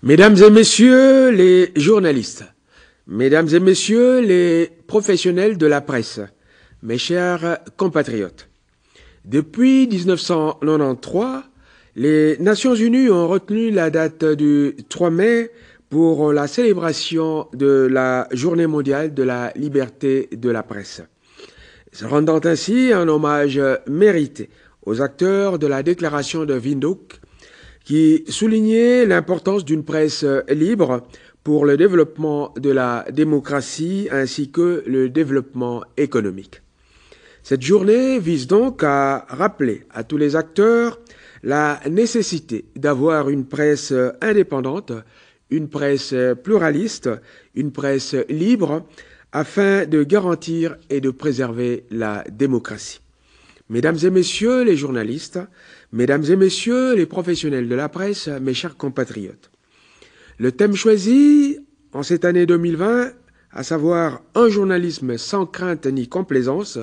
Mesdames et messieurs les journalistes, mesdames et messieurs les professionnels de la presse, mes chers compatriotes, depuis 1993, les Nations Unies ont retenu la date du 3 mai pour la célébration de la Journée mondiale de la liberté de la presse, rendant ainsi un hommage mérité aux acteurs de la déclaration de Windhoek qui soulignait l'importance d'une presse libre pour le développement de la démocratie ainsi que le développement économique. Cette journée vise donc à rappeler à tous les acteurs la nécessité d'avoir une presse indépendante, une presse pluraliste, une presse libre, afin de garantir et de préserver la démocratie. Mesdames et messieurs les journalistes, mesdames et messieurs les professionnels de la presse, mes chers compatriotes, le thème choisi en cette année 2020, à savoir un journalisme sans crainte ni complaisance,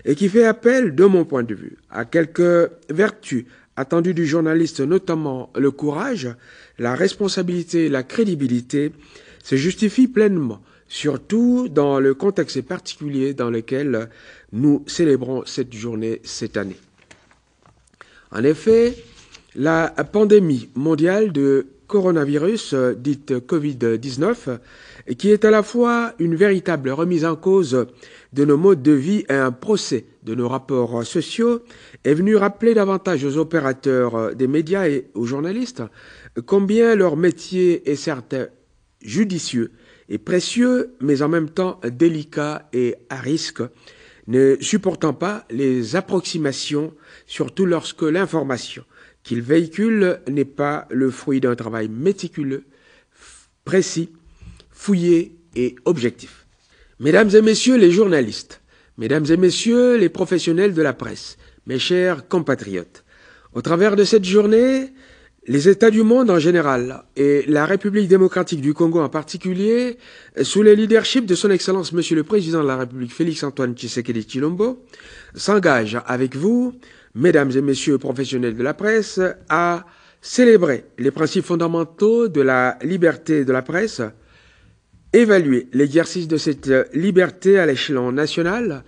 et qui fait appel, de mon point de vue, à quelques vertus attendues du journaliste, notamment le courage, la responsabilité et la crédibilité, se justifie pleinement, surtout dans le contexte particulier dans lequel nous célébrons cette journée cette année. En effet, la pandémie mondiale de coronavirus, dite Covid-19, qui est à la fois une véritable remise en cause de nos modes de vie et un procès de nos rapports sociaux, est venue rappeler davantage aux opérateurs des médias et aux journalistes combien leur métier est certes judicieux et précieux, mais en même temps délicat et à risque, ne supportant pas les approximations, surtout lorsque l'information qu'ils véhiculent n'est pas le fruit d'un travail méticuleux, précis, fouillé et objectif. Mesdames et messieurs les journalistes, mesdames et messieurs les professionnels de la presse, mes chers compatriotes, au travers de cette journée, les États du monde en général et la République démocratique du Congo en particulier, sous le leadership de son Excellence Monsieur le Président de la République Félix-Antoine Tshisekedi Tshilombo, s'engagent avec vous, mesdames et messieurs professionnels de la presse, à célébrer les principes fondamentaux de la liberté de la presse, évaluer l'exercice de cette liberté à l'échelon national,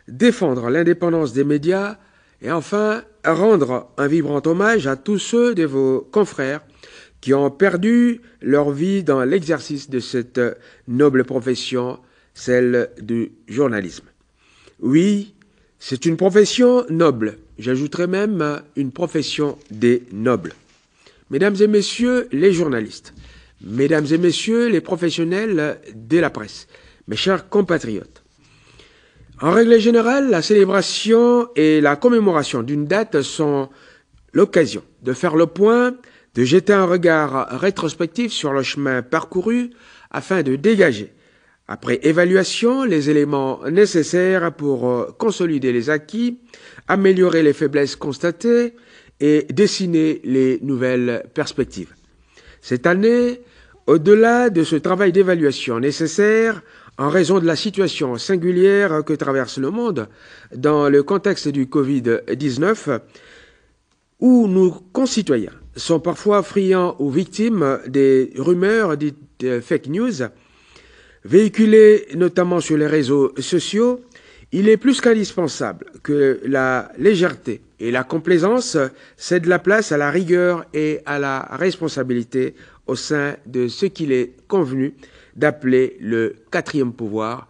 défendre l'indépendance des médias et enfin rendre un vibrant hommage à tous ceux de vos confrères qui ont perdu leur vie dans l'exercice de cette noble profession, celle du journalisme. Oui, c'est une profession noble, j'ajouterais même une profession des nobles. Mesdames et messieurs les journalistes, mesdames et messieurs les professionnels de la presse, mes chers compatriotes, en règle générale, la célébration et la commémoration d'une date sont l'occasion de faire le point, de jeter un regard rétrospectif sur le chemin parcouru afin de dégager, après évaluation, les éléments nécessaires pour consolider les acquis, améliorer les faiblesses constatées et dessiner les nouvelles perspectives. Cette année, au-delà de ce travail d'évaluation nécessaire, en raison de la situation singulière que traverse le monde dans le contexte du Covid-19, où nos concitoyens sont parfois friands ou victimes des rumeurs dites fake news, véhiculées notamment sur les réseaux sociaux, il est plus qu'indispensable que la légèreté et la complaisance cèdent la place à la rigueur et à la responsabilité au sein de ce qu'il est convenu d'appeler le quatrième pouvoir,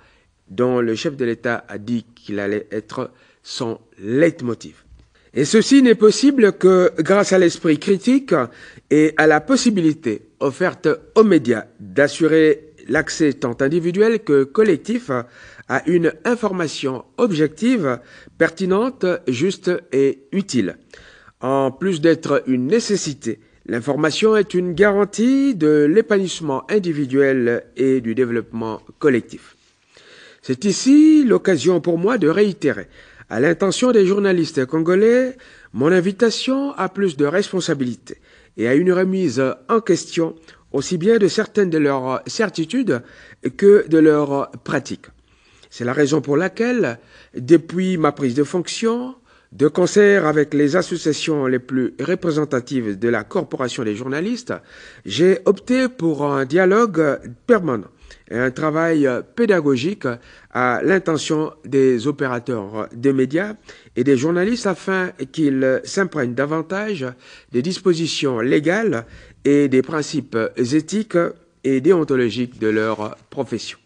dont le chef de l'État a dit qu'il allait être son leitmotiv. Et ceci n'est possible que grâce à l'esprit critique et à la possibilité offerte aux médias d'assurer l'accès tant individuel que collectif à une information objective, pertinente, juste et utile. En plus d'être une nécessité, l'information est une garantie de l'épanouissement individuel et du développement collectif. C'est ici l'occasion pour moi de réitérer, à l'intention des journalistes congolais, mon invitation à plus de responsabilité et à une remise en question aussi bien de certaines de leurs certitudes que de leurs pratiques. C'est la raison pour laquelle, depuis ma prise de fonction, De concert avec les associations les plus représentatives de la Corporation des journalistes, j'ai opté pour un dialogue permanent et un travail pédagogique à l'intention des opérateurs des médias et des journalistes afin qu'ils s'imprègnent davantage des dispositions légales et des principes éthiques et déontologiques de leur profession.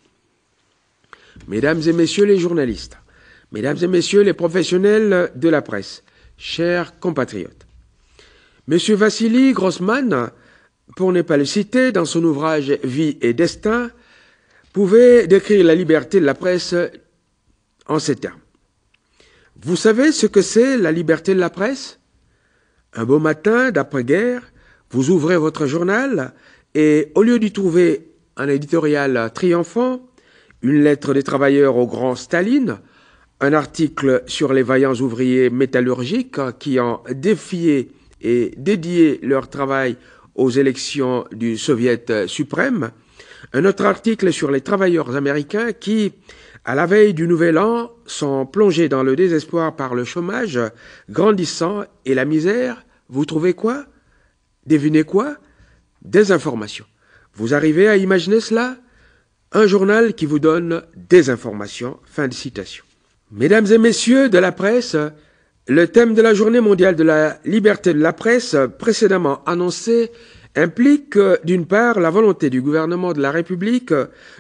Mesdames et messieurs les journalistes, mesdames et messieurs les professionnels de la presse, chers compatriotes, Monsieur Vassili Grossman, pour ne pas le citer, dans son ouvrage Vie et Destin, pouvait décrire la liberté de la presse en ces termes. Vous savez ce que c'est la liberté de la presse? Un beau matin d'après-guerre, vous ouvrez votre journal et au lieu d'y trouver un éditorial triomphant, une lettre des travailleurs au grand Staline, un article sur les vaillants ouvriers métallurgiques qui ont défié et dédié leur travail aux élections du Soviet suprême, un autre article sur les travailleurs américains qui, à la veille du Nouvel An, sont plongés dans le désespoir par le chômage grandissant et la misère. Vous trouvez quoi? Devinez quoi? Des informations. Vous arrivez à imaginer cela? Un journal qui vous donne des informations. Fin de citation. Mesdames et messieurs de la presse, le thème de la Journée mondiale de la liberté de la presse, précédemment annoncé, implique d'une part la volonté du gouvernement de la République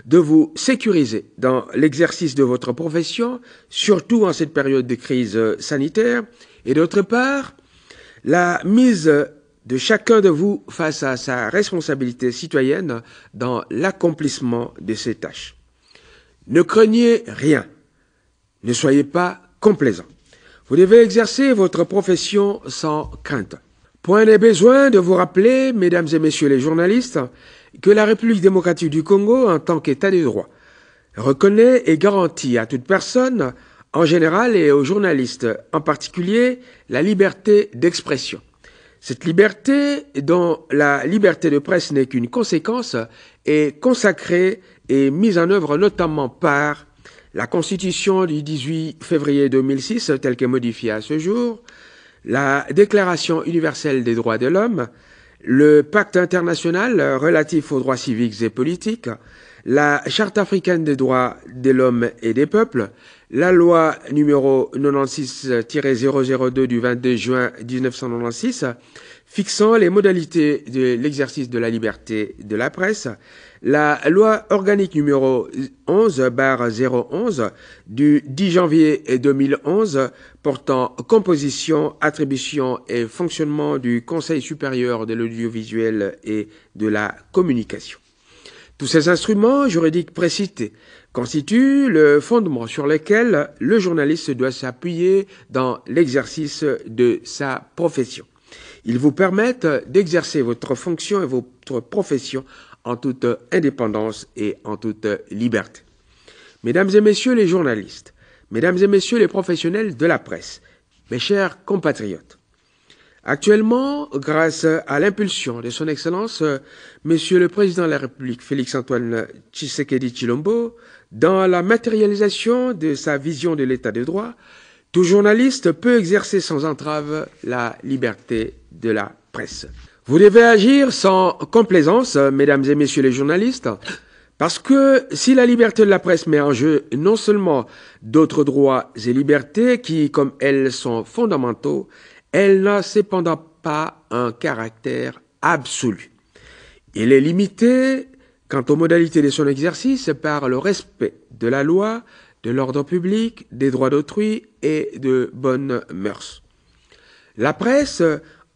de vous sécuriser dans l'exercice de votre profession, surtout en cette période de crise sanitaire, et d'autre part la mise de chacun de vous face à sa responsabilité citoyenne dans l'accomplissement de ses tâches. Ne craignez rien, ne soyez pas complaisant. Vous devez exercer votre profession sans crainte. Point n'est besoin de vous rappeler, mesdames et messieurs les journalistes, que la République démocratique du Congo, en tant qu'État de droit, reconnaît et garantit à toute personne, en général et aux journalistes en particulier, la liberté d'expression. Cette liberté, dont la liberté de presse n'est qu'une conséquence, est consacrée et mise en œuvre notamment par la Constitution du 18 février 2006, telle que modifiée à ce jour, la Déclaration universelle des droits de l'homme, le Pacte international relatif aux droits civiques et politiques, la Charte africaine des droits de l'homme et des peuples, la loi numéro 96-002 du 22 juin 1996, fixant les modalités de l'exercice de la liberté de la presse, la loi organique numéro 11/011 du 10 janvier 2011 portant composition, attribution et fonctionnement du Conseil supérieur de l'audiovisuel et de la communication. Tous ces instruments juridiques précités constituent le fondement sur lequel le journaliste doit s'appuyer dans l'exercice de sa profession. Ils vous permettent d'exercer votre fonction et votre profession en toute indépendance et en toute liberté. Mesdames et messieurs les journalistes, mesdames et messieurs les professionnels de la presse, mes chers compatriotes, actuellement, grâce à l'impulsion de son Excellence, Monsieur le Président de la République, Félix-Antoine Tshisekedi Tshilombo, dans la matérialisation de sa vision de l'État de droit, tout journaliste peut exercer sans entrave la liberté de la presse. Vous devez agir sans complaisance, mesdames et messieurs les journalistes, parce que si la liberté de la presse met en jeu non seulement d'autres droits et libertés qui, comme elles, sont fondamentaux, elle n'a cependant pas un caractère absolu. Il est limité, quant aux modalités de son exercice, par le respect de la loi, de l'ordre public, des droits d'autrui et de bonnes mœurs. La presse,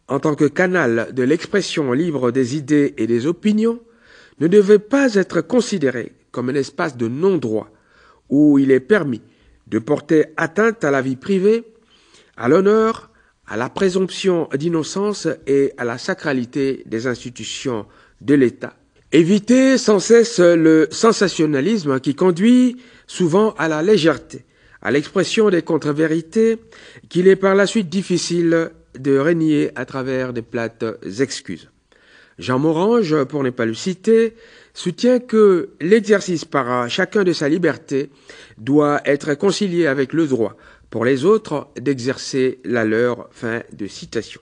en tant que canal de l'expression libre des idées et des opinions, ne devait pas être considérée comme un espace de non-droit où il est permis de porter atteinte à la vie privée, à l'honneur, à la présomption d'innocence et à la sacralité des institutions de l'État. Éviter sans cesse le sensationnalisme qui conduit souvent à la légèreté, à l'expression des contre-vérités qu'il est par la suite difficile de renier à travers des plates excuses. Jean Morange, pour ne pas le citer, soutient que l'exercice par chacun de sa liberté doit être concilié avec le droit pour les autres d'exercer la leur. » Fin de citation.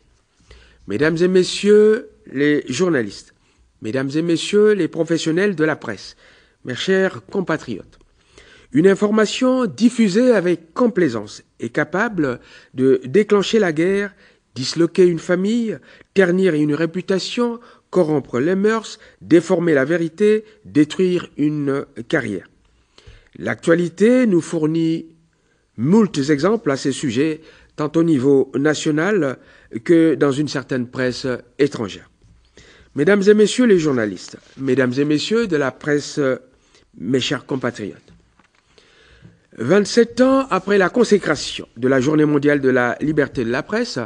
Mesdames et messieurs les journalistes, mesdames et messieurs les professionnels de la presse, mes chers compatriotes, une information diffusée avec complaisance est capable de déclencher la guerre, disloquer une famille, ternir une réputation, corrompre les mœurs, déformer la vérité, détruire une carrière. L'actualité nous fournit moult exemples à ces sujets, tant au niveau national que dans une certaine presse étrangère. Mesdames et messieurs les journalistes, mesdames et messieurs de la presse, mes chers compatriotes, 27 ans après la consécration de la Journée mondiale de la liberté de la presse,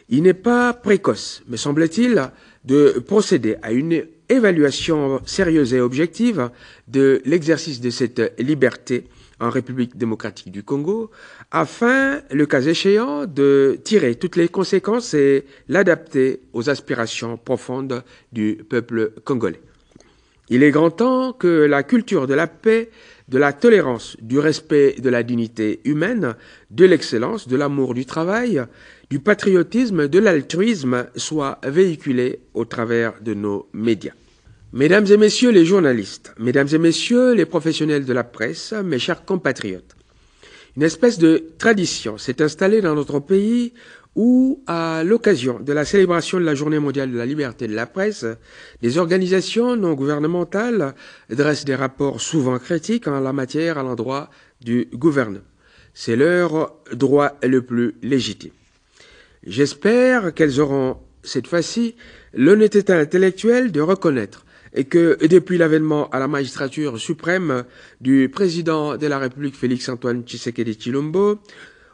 il n'est pas précoce, me semble-t-il, de procéder à une évaluation sérieuse et objective de l'exercice de cette liberté en République démocratique du Congo, afin, le cas échéant, de tirer toutes les conséquences et l'adapter aux aspirations profondes du peuple congolais. Il est grand temps que la culture de la paix, de la tolérance, du respect de la dignité humaine, de l'excellence, de l'amour du travail, du patriotisme, de l'altruisme soit véhiculée au travers de nos médias. Mesdames et messieurs les journalistes, mesdames et messieurs les professionnels de la presse, mes chers compatriotes, une espèce de tradition s'est installée dans notre pays où, à l'occasion de la célébration de la Journée mondiale de la liberté de la presse, des organisations non gouvernementales dressent des rapports souvent critiques en la matière à l'endroit du gouvernement. C'est leur droit le plus légitime. J'espère qu'elles auront, cette fois-ci, l'honnêteté intellectuelle de reconnaître et que, depuis l'avènement à la magistrature suprême du président de la République Félix-Antoine Tshisekedi Tshilombo,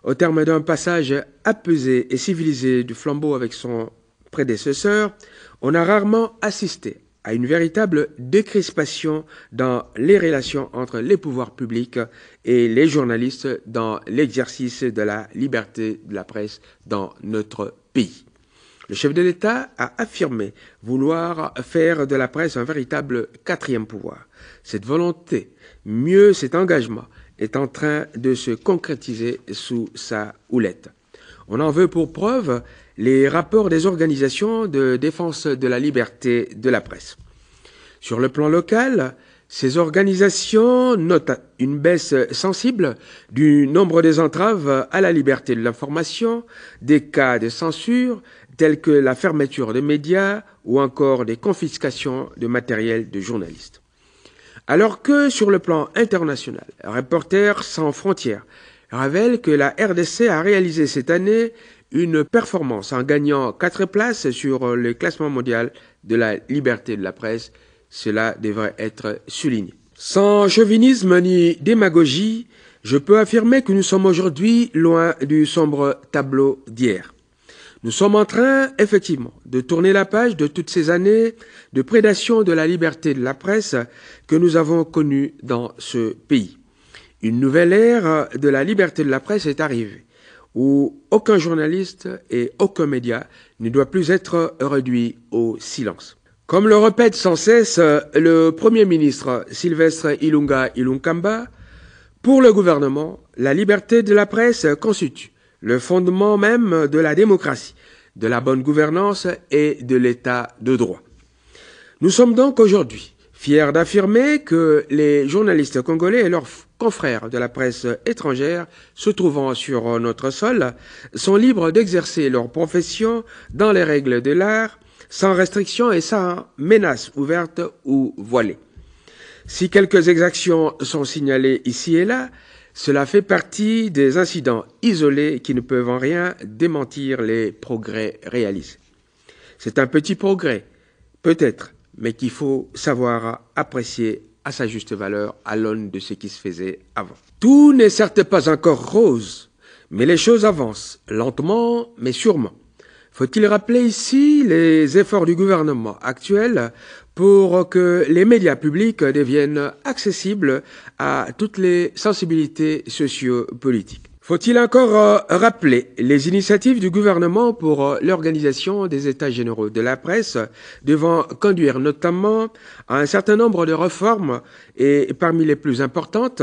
au terme d'un passage apaisé et civilisé du flambeau avec son prédécesseur, on a rarement assisté à une véritable décrispation dans les relations entre les pouvoirs publics et les journalistes dans l'exercice de la liberté de la presse dans notre pays. Le chef de l'État a affirmé vouloir faire de la presse un véritable quatrième pouvoir. Cette volonté, mieux cet engagement, est en train de se concrétiser sous sa houlette. On en veut pour preuve les rapports des organisations de défense de la liberté de la presse. Sur le plan local, ces organisations notent une baisse sensible du nombre des entraves à la liberté de l'information, des cas de censure tels que la fermeture des médias ou encore des confiscations de matériel de journalistes. Alors que sur le plan international, Reporters sans frontières révèle que la RDC a réalisé cette année une performance en gagnant 4 places sur le classement mondial de la liberté de la presse. Cela devrait être souligné. Sans chauvinisme ni démagogie, je peux affirmer que nous sommes aujourd'hui loin du sombre tableau d'hier. Nous sommes en train, effectivement, de tourner la page de toutes ces années de prédation de la liberté de la presse que nous avons connues dans ce pays. Une nouvelle ère de la liberté de la presse est arrivée, où aucun journaliste et aucun média ne doit plus être réduit au silence. Comme le répète sans cesse le Premier ministre Sylvestre Ilunga Ilunkamba, pour le gouvernement, la liberté de la presse constitue le fondement même de la démocratie, de la bonne gouvernance et de l'état de droit. Nous sommes donc aujourd'hui fiers d'affirmer que les journalistes congolais et leurs confrères de la presse étrangère se trouvant sur notre sol sont libres d'exercer leur profession dans les règles de l'art, sans restriction et sans menace ouverte ou voilée. Si quelques exactions sont signalées ici et là, cela fait partie des incidents isolés qui ne peuvent en rien démentir les progrès réalisés. C'est un petit progrès, peut-être, mais qu'il faut savoir apprécier à sa juste valeur à l'aune de ce qui se faisait avant. Tout n'est certes pas encore rose, mais les choses avancent, lentement mais sûrement. Faut-il rappeler ici les efforts du gouvernement actuel pour que les médias publics deviennent accessibles à toutes les sensibilités socio-politiques? Faut-il encore rappeler les initiatives du gouvernement pour l'organisation des États généraux de la presse devant conduire notamment à un certain nombre de réformes et parmi les plus importantes,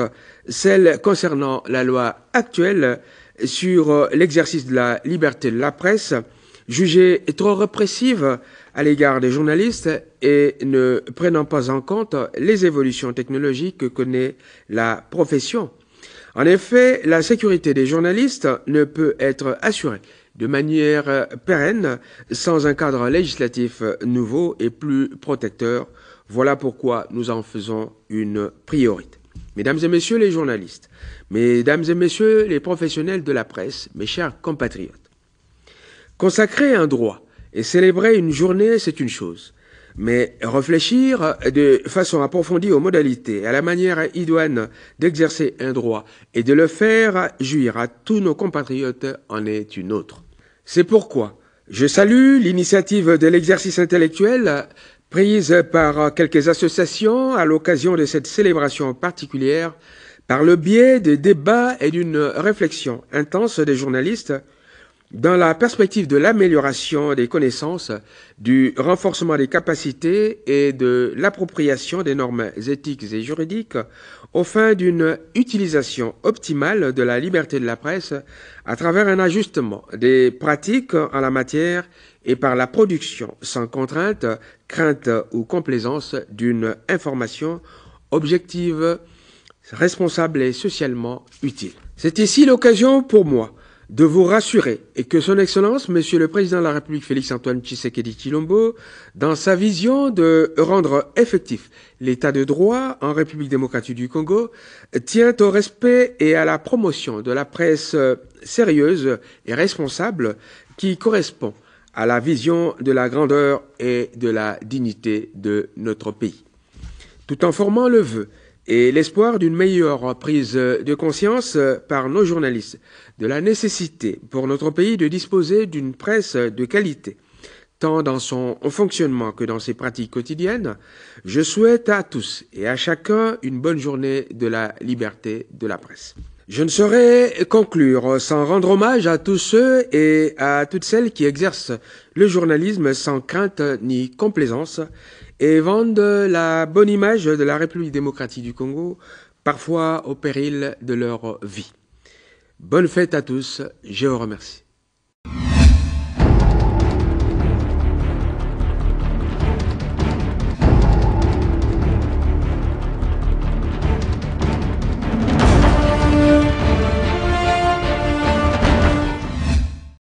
celle concernant la loi actuelle sur l'exercice de la liberté de la presse, jugée trop répressive à l'égard des journalistes et ne prenant pas en compte les évolutions technologiques que connaît la profession. En effet, la sécurité des journalistes ne peut être assurée de manière pérenne sans un cadre législatif nouveau et plus protecteur. Voilà pourquoi nous en faisons une priorité. Mesdames et messieurs les journalistes, mesdames et messieurs les professionnels de la presse, mes chers compatriotes, consacrer un droit et célébrer une journée, c'est une chose. Mais réfléchir de façon approfondie aux modalités et à la manière idoine d'exercer un droit et de le faire jouir à tous nos compatriotes en est une autre. C'est pourquoi je salue l'initiative de l'exercice intellectuel prise par quelques associations à l'occasion de cette célébration particulière par le biais de débats et d'une réflexion intense des journalistes dans la perspective de l'amélioration des connaissances, du renforcement des capacités et de l'appropriation des normes éthiques et juridiques aux fins d'une utilisation optimale de la liberté de la presse à travers un ajustement des pratiques en la matière et par la production sans contrainte, crainte ou complaisance d'une information objective, responsable et socialement utile. C'est ici l'occasion pour moi de vous rassurer et que son Excellence, Monsieur le Président de la République Félix-Antoine Tshisekedi Tshilombo, dans sa vision de rendre effectif l'état de droit en République démocratique du Congo, tient au respect et à la promotion de la presse sérieuse et responsable qui correspond à la vision de la grandeur et de la dignité de notre pays. Tout en formant le vœu et l'espoir d'une meilleure prise de conscience par nos journalistes de la nécessité pour notre pays de disposer d'une presse de qualité, tant dans son fonctionnement que dans ses pratiques quotidiennes, je souhaite à tous et à chacun une bonne journée de la liberté de la presse. Je ne saurais conclure sans rendre hommage à tous ceux et à toutes celles qui exercent le journalisme sans crainte ni complaisance et vendent la bonne image de la République démocratique du Congo, parfois au péril de leur vie. Bonne fête à tous, je vous remercie.